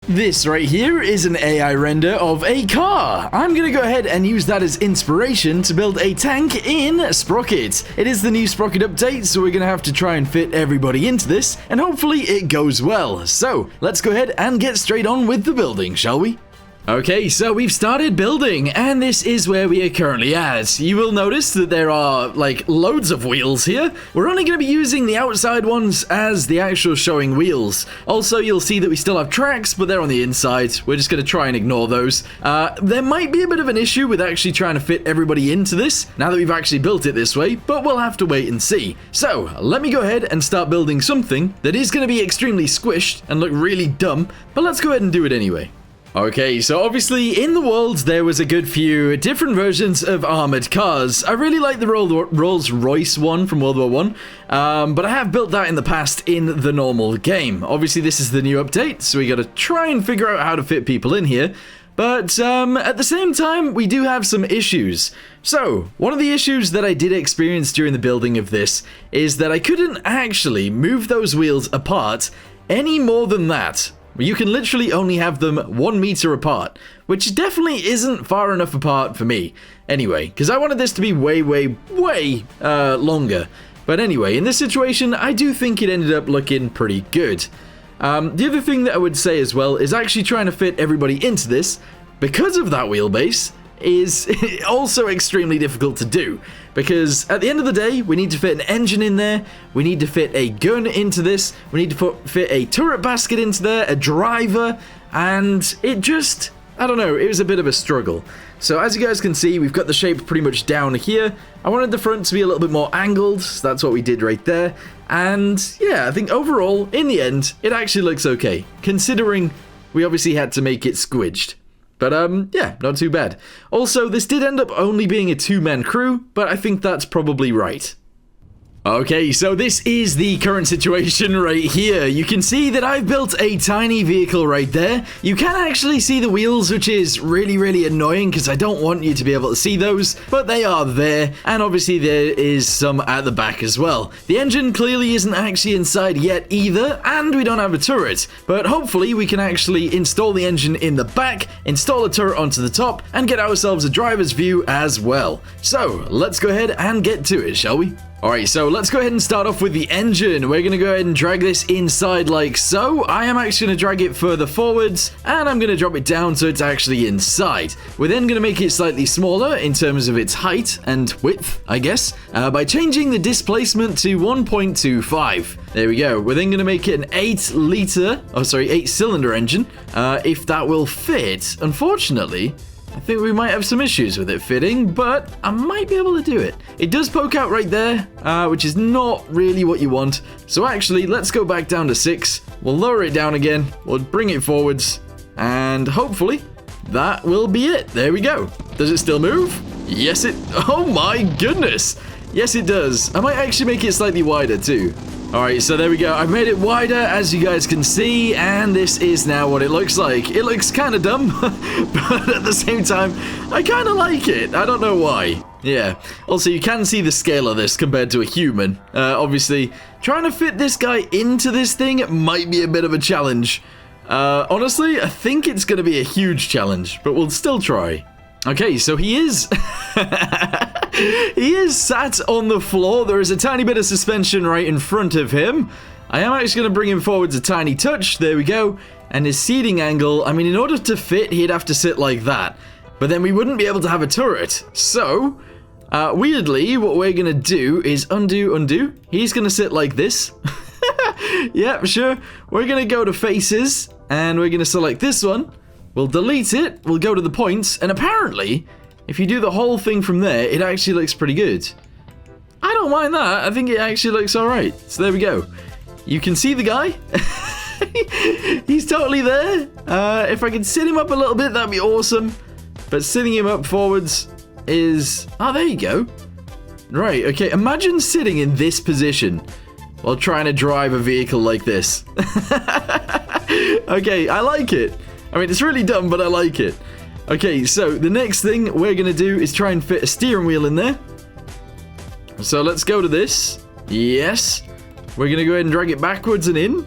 This right here is an AI render of a car. I'm gonna go ahead and use that as inspiration to build a tank in Sprocket. It is the new Sprocket update, so we're gonna have to try and fit everybody into this, and hopefully it goes well. So, let's go ahead and get straight on with the building, shall we? Okay, so we've started building, and this is where we are currently at. You will notice that there are, like, loads of wheels here. We're only going to be using the outside ones as the actual showing wheels. Also, you'll see that we still have tracks, but they're on the inside. We're just going to try and ignore those. There might be a bit of an issue with actually trying to fit everybody into this, now that we've actually built it this way, but we'll have to wait and see. So, let me go ahead and start building something that is going to be extremely squished and look really dumb, but let's go ahead and do it anyway. Okay, so obviously in the world there was a good few different versions of armored cars. I really like the Rolls-Royce one from World War I, but I have built that in the past in the normal game. Obviously this is the new update, so we gotta try and figure out how to fit people in here. But at the same time, we do have some issues. So, one of the issues that I did experience during the building of this is that I couldn't actually move those wheels apart any more than that. You can literally only have them 1 meter apart, which definitely isn't far enough apart for me. Anyway, because I wanted this to be way longer. But anyway, in this situation, I do think it ended up looking pretty good. The other thing that I would say as well is actually trying to fit everybody into this, because of that wheelbase, is also extremely difficult to do. Because at the end of the day, we need to fit an engine in there, we need to fit a gun into this, we need to fit a turret basket into there, a driver, and it just, I don't know, it was a bit of a struggle. So as you guys can see, we've got the shape pretty much down here. I wanted the front to be a little bit more angled, so that's what we did right there. And yeah, I think overall, in the end, it actually looks okay, considering we obviously had to make it squidged. But, yeah, not too bad. Also, this did end up only being a 2-man crew, but I think that's probably right. Okay, so this is the current situation right here. You can see that I've built a tiny vehicle right there. You can actually see the wheels, which is really annoying because I don't want you to be able to see those, but they are there, and obviously there is some at the back as well. The engine clearly isn't actually inside yet either, and we don't have a turret, but hopefully we can actually install the engine in the back, install a turret onto the top, and get ourselves a driver's view as well. So, let's go ahead and get to it, shall we? Alright, so let's go ahead and start off with the engine. We're going to go ahead and drag this inside like so. I am actually going to drag it further forwards, and I'm going to drop it down so it's actually inside. We're then going to make it slightly smaller in terms of its height and width, I guess, by changing the displacement to 1.25. There we go. We're then going to make it an 8-cylinder engine, if that will fit. Unfortunately, I think we might have some issues with it fitting, but I might be able to do it. It does poke out right there, which is not really what you want. So actually, let's go back down to 6. We'll lower it down again. We'll bring it forwards, and hopefully that will be it. There we go. Does it still move? Yes, it... Oh my goodness. Yes, it does. I might actually make it slightly wider too. Alright, so there we go. I've made it wider, as you guys can see, and this is now what it looks like. It looks kind of dumb, but at the same time, I kind of like it. I don't know why. Yeah. Also, you can see the scale of this compared to a human. Obviously, trying to fit this guy into this thing might be a bit of a challenge. Honestly, I think it's going to be a huge challenge, but we'll still try. Okay, so he is... He is sat on the floor. There is a tiny bit of suspension right in front of him. I am actually going to bring him forwards a tiny touch. There we go. And his seating angle, I mean, in order to fit, he'd have to sit like that. But then we wouldn't be able to have a turret. So, weirdly, what we're going to do is undo. He's going to sit like this. Yeah, sure. We're going to go to faces, and we're going to select this one. We'll delete it. We'll go to the points, and apparently... if you do the whole thing from there, it actually looks pretty good. I don't mind that. I think it actually looks alright. So there we go. You can see the guy. He's totally there. If I could sit him up a little bit, that'd be awesome. But sitting him up forwards is... oh, there you go. Right, okay. Imagine sitting in this position while trying to drive a vehicle like this. Okay, I like it. I mean, it's really dumb, but I like it. Okay, so the next thing we're going to do is try and fit a steering wheel in there. So let's go to this. Yes. We're going to go ahead and drag it backwards and in.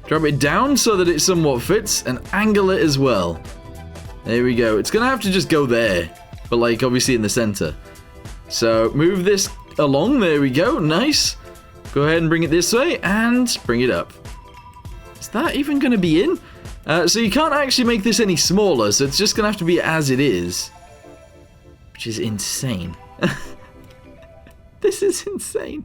Drop it down so that it somewhat fits, and angle it as well. There we go. It's gonna have to just go there, but like obviously in the center. So move this along. There we go. Nice. Go ahead and bring it this way and bring it up. Is that even gonna be in? So you can't actually make this any smaller, so it's just gonna have to be as it is, which is insane. This is insane.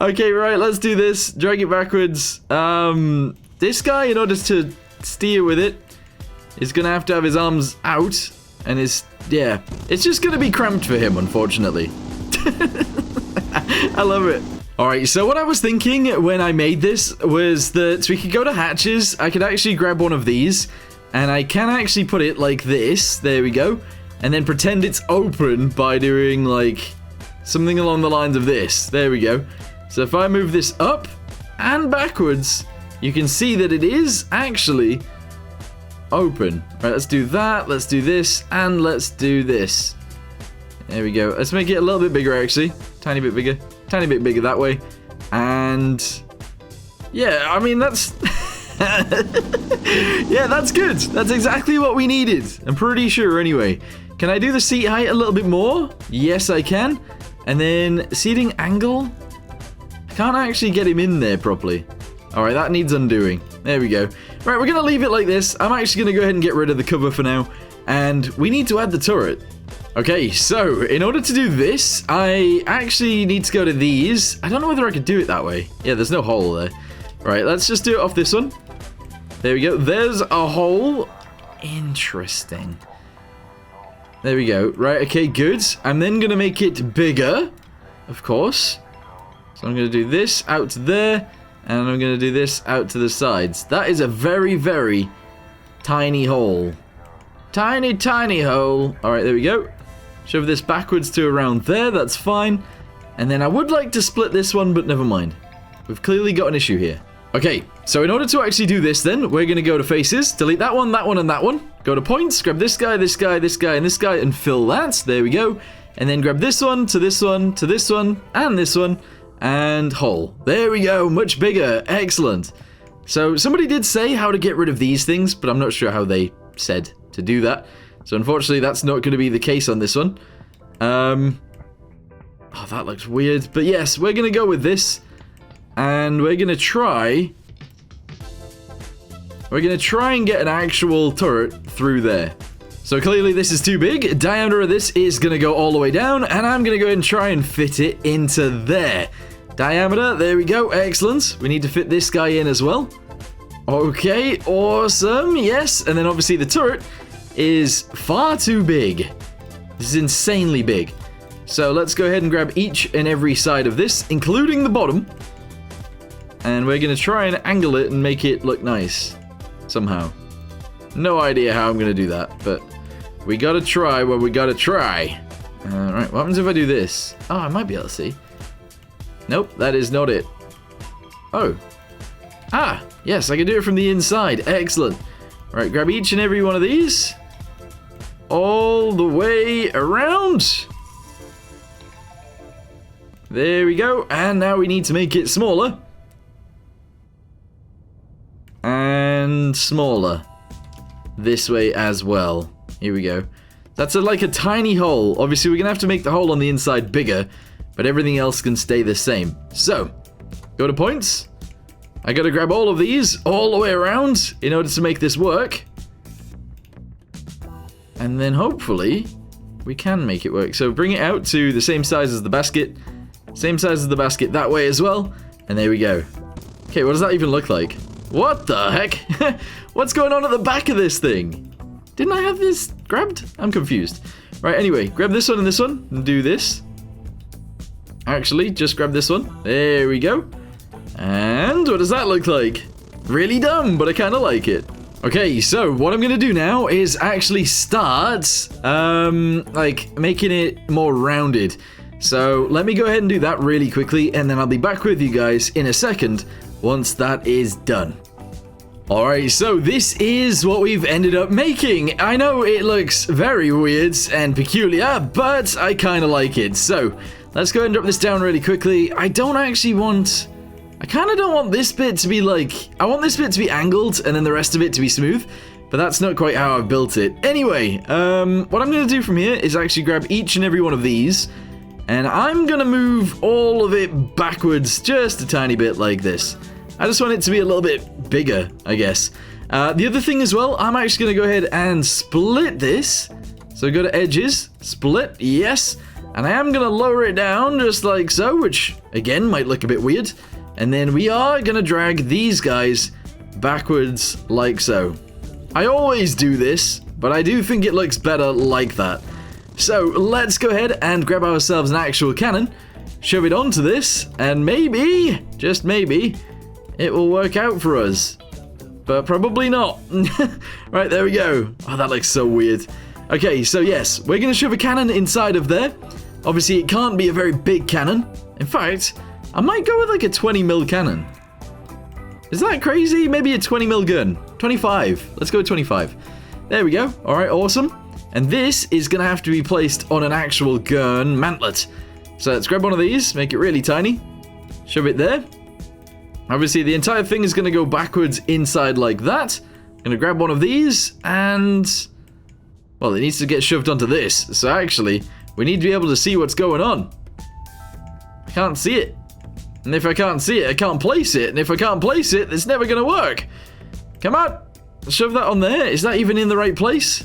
Okay, right, let's do this. Drag it backwards. This guy, in order to steer with it, is gonna have to have his arms out, and yeah, it's just gonna be cramped for him, unfortunately. I love it. Alright, so what I was thinking when I made this was that we could go to hatches. I could actually grab one of these, and I can actually put it like this. There we go. And then pretend it's open by doing like something along the lines of this. There we go. So if I move this up and backwards, you can see that it is actually open. Right, let's do that. Let's do this, and let's do this. There we go. Let's make it a little bit bigger, actually. Tiny bit bigger. Tiny bit bigger that way. And yeah, I mean, that's yeah, that's good. That's exactly what we needed. I'm pretty sure anyway. Can I do the seat height a little bit more? Yes, I can. And then seating angle. I can't actually get him in there properly. Alright, that needs undoing. There we go. Right, we're going to leave it like this. I'm actually going to go ahead and get rid of the cover for now. And we need to add the turret. Okay, so in order to do this, I actually need to go to these. I don't know whether I could do it that way. Yeah, there's no hole there. Right, let's just do it off this one. There we go. There's a hole. Interesting. There we go. Right, okay, good. I'm then going to make it bigger, of course. So I'm going to do this out to there, and I'm going to do this out to the sides. That is a very, very tiny hole. Tiny, tiny hole. All right, there we go. Shove this backwards to around there. That's fine. And then I would like to split this one, but never mind. We've clearly got an issue here. Okay, so in order to actually do this then, we're going to go to faces, delete that one, and that one. Go to points, grab this guy, this guy, this guy, and this guy, and fill that. There we go. And then grab this one, to this one, to this one, and this one, and hole. There we go, much bigger. Excellent. So somebody did say how to get rid of these things, but I'm not sure how they said to do that. So unfortunately, that's not going to be the case on this one. Oh, that looks weird. But yes, we're going to go with this. And we're going to try... We're going to try and get an actual turret through there. So clearly this is too big. Diameter of this is going to go all the way down. And I'm going to go ahead and try and fit it into there. Diameter, there we go. Excellent. We need to fit this guy in as well. Okay, awesome. Yes. And then obviously the turret is far too big. This is insanely big. So let's go ahead and grab each and every side of this, including the bottom. And we're going to try and angle it and make it look nice. Somehow. No idea how I'm going to do that, but we got to try what we got to try. Alright, what happens if I do this? Oh, I might be able to see. Nope, that is not it. Oh. Ah, yes, I can do it from the inside. Excellent. Alright, grab each and every one of these. All the way around. There we go. And now we need to make it smaller. And smaller. This way as well. Here we go. That's like a tiny hole. Obviously, we're going to have to make the hole on the inside bigger, but everything else can stay the same. So, go to points. I got to grab all of these all the way around in order to make this work. And then hopefully we can make it work. So bring it out to the same size as the basket. Same size as the basket that way as well. And there we go. Okay, what does that even look like? What the heck? What's going on at the back of this thing? Didn't I have this grabbed? I'm confused. Right, anyway, grab this one and do this. Actually, just grab this one. There we go. And what does that look like? Really dumb, but I kind of like it. Okay, so what I'm going to do now is actually start, like, making it more rounded. So let me go ahead and do that really quickly, and then I'll be back with you guys in a second once that is done. Alright, so this is what we've ended up making. I know it looks very weird and peculiar, but I kind of like it. So let's go ahead and drop this down really quickly. I don't actually want I kind of don't want this bit to be like... I want this bit to be angled and then the rest of it to be smooth. But that's not quite how I've built it. Anyway, what I'm going to do from here is actually grab each and every one of these. And I'm going to move all of it backwards just a tiny bit like this. I just want it to be a little bit bigger, I guess. The other thing as well, I'm actually going to go ahead and split this. So go to edges, split, yes. And I am going to lower it down just like so, which again might look a bit weird. And then we are going to drag these guys backwards like so. I always do this, but I do think it looks better like that. So let's go ahead and grab ourselves an actual cannon, shove it onto this, and maybe, just maybe, it will work out for us. But probably not. Right, there we go. Oh, that looks so weird. Okay, so yes, we're going to shove a cannon inside of there. Obviously, it can't be a very big cannon. In fact, I might go with like a 20mm cannon. Is that crazy? Maybe a 20mm gun. 25. Let's go with 25. There we go. All right, awesome. And this is going to have to be placed on an actual gun mantlet. So let's grab one of these, make it really tiny, shove it there. Obviously, the entire thing is going to go backwards inside like that. I'm going to grab one of these and... well, it needs to get shoved onto this. So actually, we need to be able to see what's going on. I can't see it. And if I can't see it, I can't place it. And if I can't place it, it's never going to work. Come on. Shove that on there. Is that even in the right place?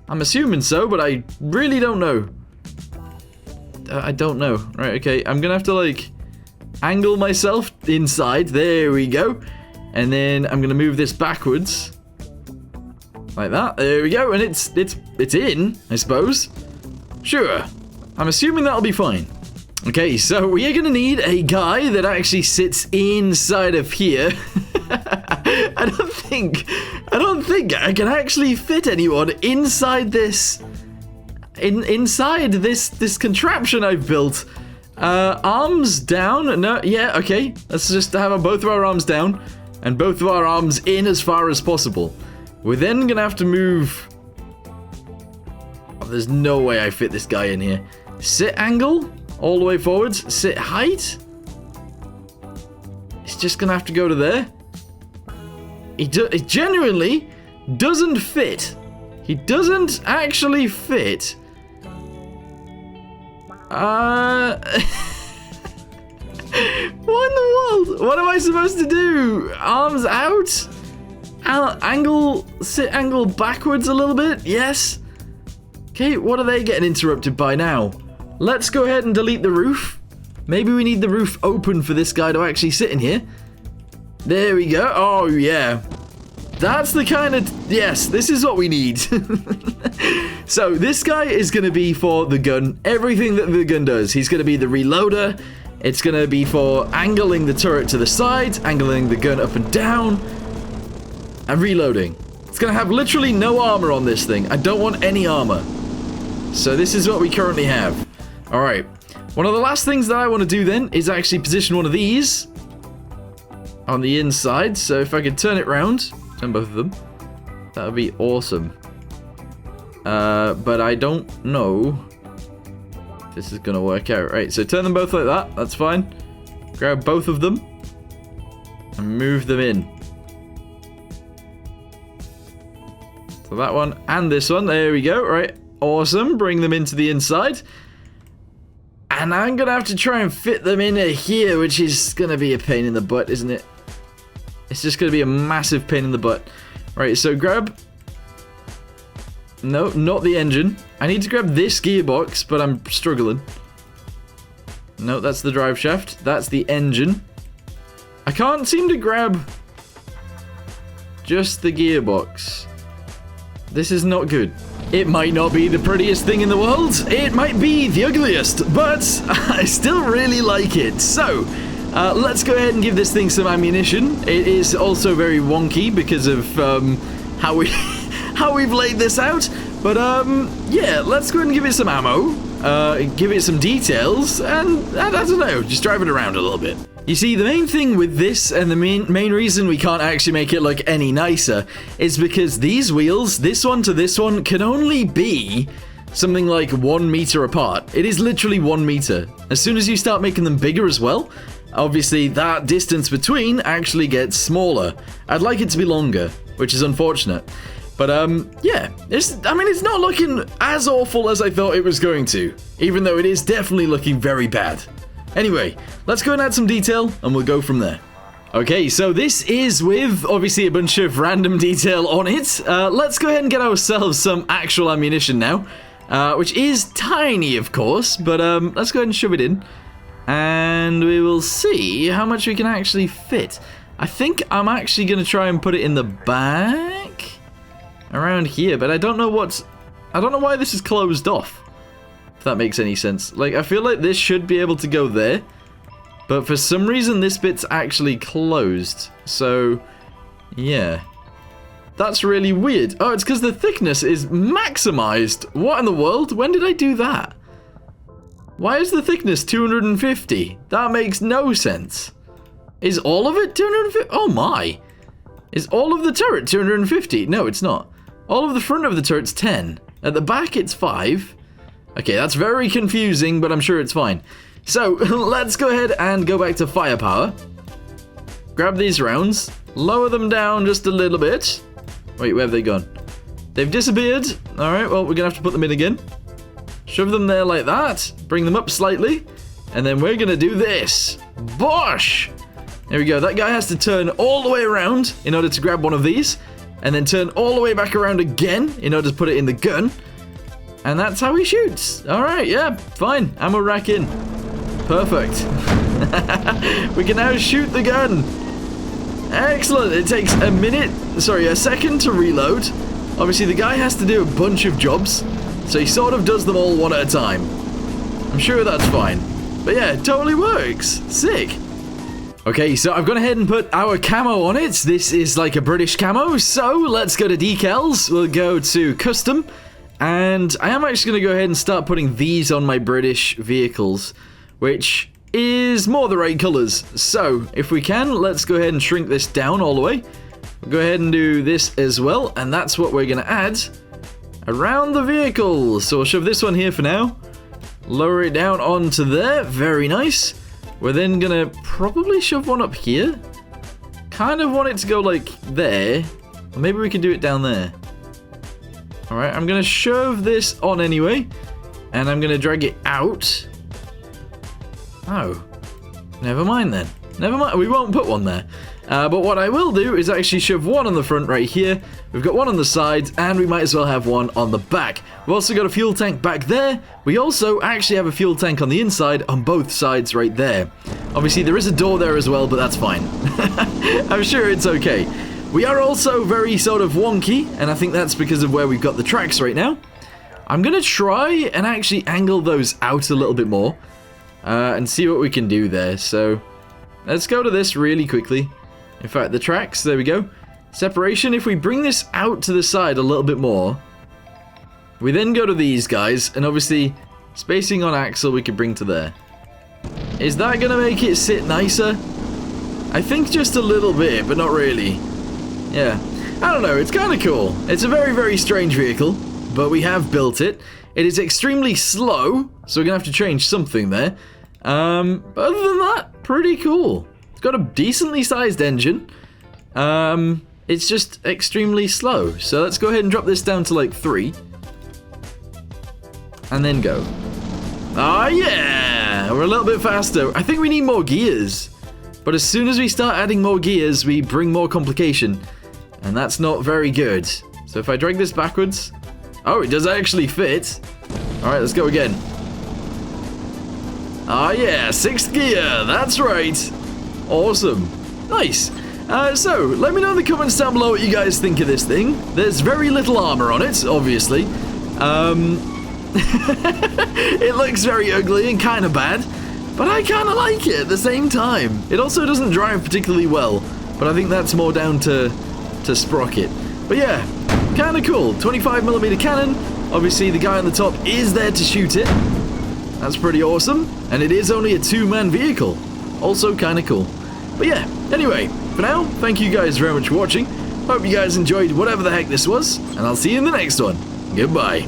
I'm assuming so, but I really don't know. I don't know. Right, okay. I'm going to have to, like, angle myself inside. There we go. And then I'm going to move this backwards. Like that. There we go. And it's in, I suppose. Sure. I'm assuming that'll be fine. Okay, so we are going to need a guy that actually sits inside of here. I don't think I can actually fit anyone inside this this contraption I've built. Arms down. No, yeah, okay. Let's just have both of our arms down and both of our arms in as far as possible. We're then going to have to move. Oh, there's no way I fit this guy in here. Sit angle all the way forwards. Sit height. It's just going to have to go to there. It genuinely doesn't fit. He doesn't actually fit. What in the world? What am I supposed to do? Arms out? Angle, sit angle backwards a little bit? Yes. Okay, what are they getting interrupted by now? Let's go ahead and delete the roof. Maybe we need the roof open for this guy to actually sit in here. There we go. Oh, yeah. That's the kind of... yes, this is what we need. So, this guy is going to be for the gun. Everything that the gun does. He's going to be the reloader. It's going to be for angling the turret to the side, angling the gun up and down, and reloading. It's going to have literally no armor on this thing. I don't want any armor. So, this is what we currently have. Alright. One of the last things that I want to do then is actually position one of these on the inside. So if I could turn it around, turn both of them, that would be awesome. But I don't know if this is going to work out. Right, so turn them both like that. That's fine. Grab both of them and move them in. So that one and this one. There we go. Right, awesome. Bring them into the inside. And I'm going to have to try and fit them in here, which is going to be a pain in the butt, isn't it? It's just going to be a massive pain in the butt. Right, so grab... no, not the engine. I need to grab this gearbox, but I'm struggling. No, that's the drive shaft. That's the engine. I can't seem to grab just the gearbox. This is not good. It might not be the prettiest thing in the world. It might be the ugliest, but I still really like it. So, let's go ahead and give this thing some ammunition. It is also very wonky because of how we've laid this out. But yeah, let's go ahead and give it some ammo, give it some details, and I don't know, just drive it around a little bit. You see, the main thing with this, and the main reason we can't actually make it look any nicer, is because these wheels, this one to this one, can only be something like 1 meter apart. It is literally 1 meter. As soon as you start making them bigger as well, obviously that distance between actually gets smaller. I'd like it to be longer, which is unfortunate. But yeah, I mean, it's not looking as awful as I thought it was going to, even though it is definitely looking very bad. Anyway, let's go and add some detail, and we'll go from there. Okay, so this is with, obviously, a bunch of random detail on it. Let's go ahead and get ourselves some actual ammunition now, which is tiny, of course, but let's go ahead and shove it in, and we will see how much we can actually fit. I think I'm actually going to try and put it in the back around here, but I don't know why this is closed off, if that makes any sense. Like, I feel like this should be able to go there, but for some reason this bit's actually closed. So yeah, that's really weird. Oh, it's because the thickness is maximized. What in the world? When did I do that? Why is the thickness 250? That makes no sense. Is all of it 250? Oh my. Is all of the turret 250? No, it's not. All of the front of the turret's 10. At the back, it's 5. Okay, that's very confusing, but I'm sure it's fine. So, let's go ahead and go back to firepower. Grab these rounds. Lower them down just a little bit. Wait, where have they gone? They've disappeared. Alright, well, we're going to have to put them in again. Shove them there like that. Bring them up slightly. And then we're going to do this. Bosh! There we go. That guy has to turn all the way around in order to grab one of these. And then turn all the way back around again in order to put it in the gun. And that's how he shoots. Alright, yeah, fine. Ammo rack in. Perfect. We can now shoot the gun. Excellent. It takes a second to reload. Obviously, the guy has to do a bunch of jobs. So he sort of does them all one at a time. I'm sure that's fine. But yeah, it totally works. Sick. Okay, so I've gone ahead and put our camo on it. This is like a British camo, so let's go to decals. We'll go to custom, and I am actually going to go ahead and start putting these on my British vehicles, which is more the right colors. So, if we can, let's go ahead and shrink this down all the way. We'll go ahead and do this as well, and that's what we're going to add around the vehicle. So we'll shove this one here for now. Lower it down onto there. Very nice. We're then gonna probably shove one up here. Kind of want it to go like there. Or maybe we can do it down there. Alright, I'm gonna shove this on anyway. And I'm gonna drag it out. Oh. Never mind then. Never mind, we won't put one there. But what I will do is actually shove one on the front right here. We've got one on the side, and we might as well have one on the back. We've also got a fuel tank back there. We also actually have a fuel tank on the inside on both sides right there. Obviously, there is a door there as well, but that's fine. I'm sure it's okay. We are also very sort of wonky, and I think that's because of where we've got the tracks right now. I'm going to try and actually angle those out a little bit more and see what we can do there. So let's go to this really quickly. In fact, the tracks, there we go. Separation, if we bring this out to the side a little bit more, we then go to these guys, and obviously, spacing on axle we could bring to there. Is that going to make it sit nicer? I think just a little bit, but not really. Yeah, I don't know, it's kind of cool. It's a very, very strange vehicle, but we have built it. It is extremely slow, so we're going to have to change something there. But other than that, pretty cool. It's got a decently sized engine. It's just extremely slow. So let's go ahead and drop this down to like 3. And then go. Oh yeah! We're a little bit faster. I think we need more gears. But as soon as we start adding more gears, we bring more complication. And that's not very good. So if I drag this backwards... Oh, it does actually fit. Alright, let's go again. Oh yeah, 6th gear. That's right. Awesome. Nice. So, let me know in the comments down below what you guys think of this thing. There's very little armor on it, obviously. It looks very ugly and kind of bad, but I kind of like it at the same time. It also doesn't drive particularly well, but I think that's more down to Sprocket. But yeah, kind of cool. 25mm cannon. Obviously, the guy on the top is there to shoot it. That's pretty awesome. And it is only a 2-man vehicle. Also kind of cool. But yeah, anyway, for now, thank you guys very much for watching. Hope you guys enjoyed whatever the heck this was, and I'll see you in the next one. Goodbye.